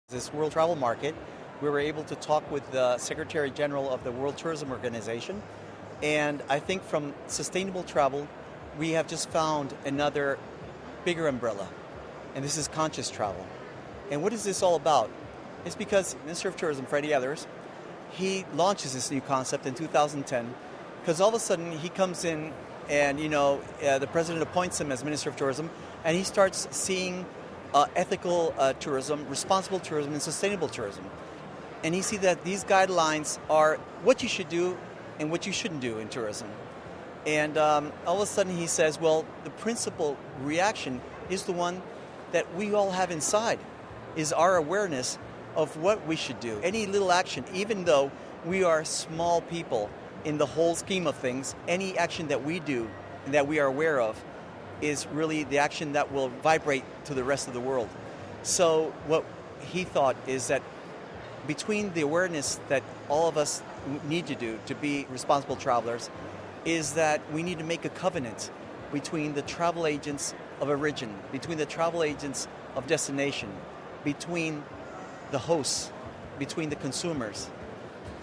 This World Travel Market, we were able to talk with the Secretary General of the World Tourism Organization, and I think from sustainable travel, we have just found another bigger umbrella, and this is conscious travel. And what is this all about? It's because Minister of Tourism, Freddie Ehlers, he launches this new concept in 2010, because all of a sudden he comes in and, the president appoints him as Minister of Tourism, and he starts seeing ethical tourism, responsible tourism, and sustainable tourism. And he sees that these guidelines are what you should do and what you shouldn't do in tourism. And all of a sudden he says, well, the principal reaction is the one that we all have inside, is our awareness of what we should do. Any little action, even though we are small people in the whole scheme of things, any action that we do and that we are aware of is really the action that will vibrate to the rest of the world. So what he thought is that between the awareness that all of us need to do to be responsible travelers is that we need to make a covenant between the travel agents of origin, between the travel agents of destination, between the hosts, between the consumers,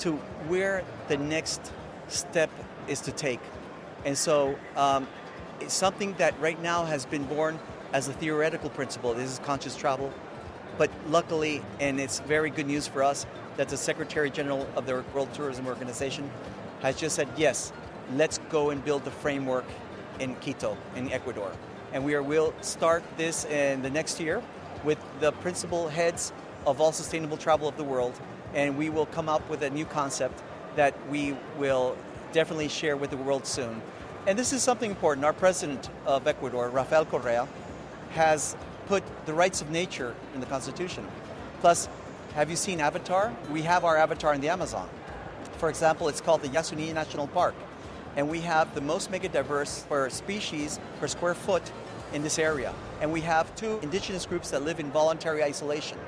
to where the next step is to take. And so it's something that right now has been born as a theoretical principle. This is conscious travel. But luckily, and it's very good news for us, that the Secretary General of the World Tourism Organization has just said, yes, let's go and build the framework in Quito, in Ecuador. And we'll start this in the next year with the principal heads of all sustainable travel of the world. And we will come up with a new concept that we will definitely share with the world soon. And this is something important. Our president of Ecuador, Rafael Correa, has put the rights of nature in the Constitution. Plus, have you seen Avatar? We have our Avatar in the Amazon. For example, it's called the Yasuni National Park. And we have the most mega diverse per species per square foot in this area. And we have 2 indigenous groups that live in voluntary isolation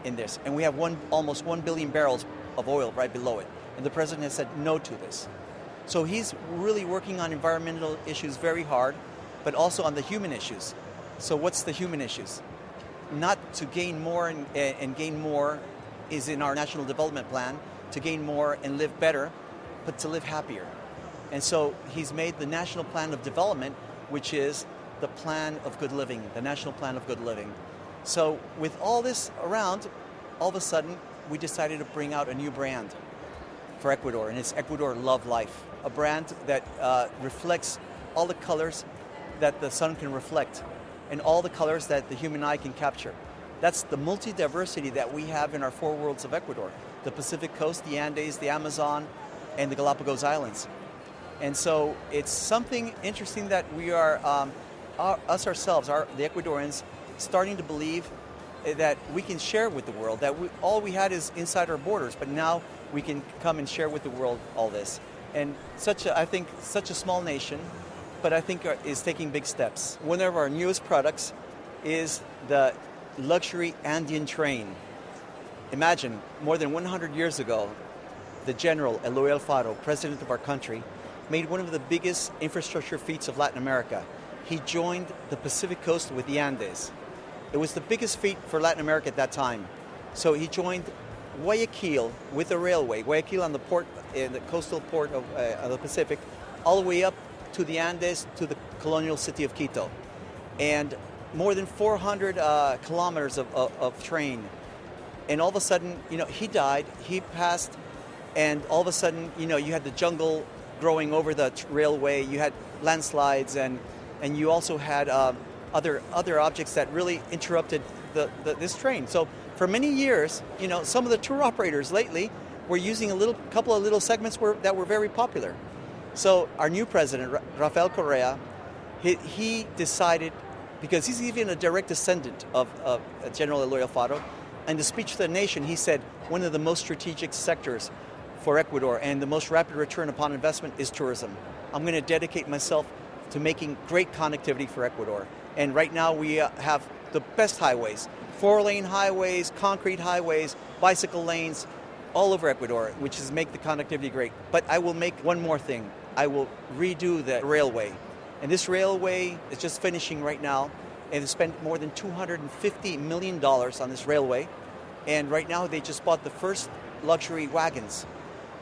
in this. And we have almost 1 billion barrels of oil right below it. And the president has said no to this. So he's really working on environmental issues very hard, but also on the human issues. So what's the human issues? Not to gain more and gain more is in our national development plan, to gain more and live better, but to live happier. And so he's made the National Plan of Development, which is the plan of good living, the National Plan of Good Living. So with all this around, all of a sudden, we decided to bring out a new brand for Ecuador, and it's Ecuador Love Life, a brand that reflects all the colors that the sun can reflect and all the colors that the human eye can capture. That's the multi-diversity that we have in our 4 worlds of Ecuador, the Pacific Coast, the Andes, the Amazon, and the Galapagos Islands. And so it's something interesting that we are, us ourselves, the Ecuadorians, starting to believe that we can share with the world, that all we had is inside our borders, but now we can come and share with the world all this. And I think such a small nation, but I think is taking big steps. One of our newest products is the luxury Andean train. Imagine, more than 100 years ago, the General Eloy Alfaro, president of our country, made one of the biggest infrastructure feats of Latin America. He joined the Pacific Coast with the Andes. It was the biggest feat for Latin America at that time. So he joined Guayaquil with a railway, Guayaquil on the port, the coastal port of the Pacific, all the way up to the Andes, to the colonial city of Quito. And more than 400 kilometers of train. And all of a sudden, he died, he passed, and all of a sudden, you had the jungle growing over the railway, you had landslides, and you also had other objects that really interrupted this train. So for many years, some of the tour operators lately were using couple of little segments that were very popular. So our new president, Rafael Correa, he decided, because he's even a direct descendant of General Eloy Alfaro, in the speech to the nation, he said one of the most strategic sectors for Ecuador and the most rapid return upon investment is tourism. I'm going to dedicate myself to making great connectivity for Ecuador. And right now we have the best highways, 4-lane highways, concrete highways, bicycle lanes, all over Ecuador, which is make the connectivity great. But I will make one more thing. I will redo the railway. And this railway is just finishing right now, and they spent more than $250 million on this railway. And right now they just bought the first luxury wagons.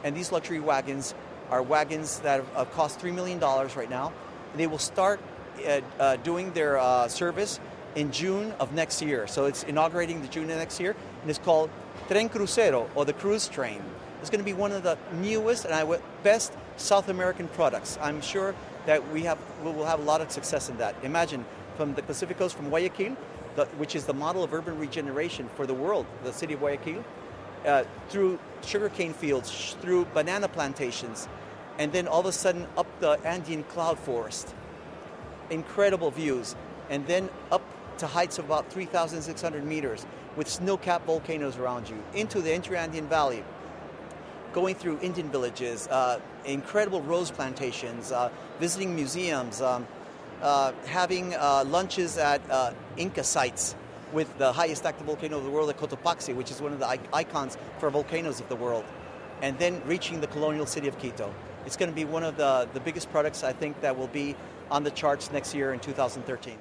And these luxury wagons are wagons that have cost $3 million right now. And they will start doing their service in June of next year. So it's inaugurating the June of next year, and it's called Tren Crucero, or the cruise train. It's going to be one of the newest and best South American products. I'm sure that we will have a lot of success in that. Imagine, from the Pacific Coast, from Guayaquil, which is the model of urban regeneration for the world, the city of Guayaquil, through sugarcane fields, through banana plantations, and then all of a sudden up the Andean cloud forest. Incredible views. And then up to heights of about 3,600 meters with snow-capped volcanoes around you, into the Inter-Andean Valley, going through Indian villages, incredible rose plantations, visiting museums, having lunches at Inca sites with the highest active volcano of the world at Cotopaxi, which is one of the icons for volcanoes of the world, and then reaching the colonial city of Quito. It's going to be one of the biggest products, I think, that will be on the charts next year in 2013.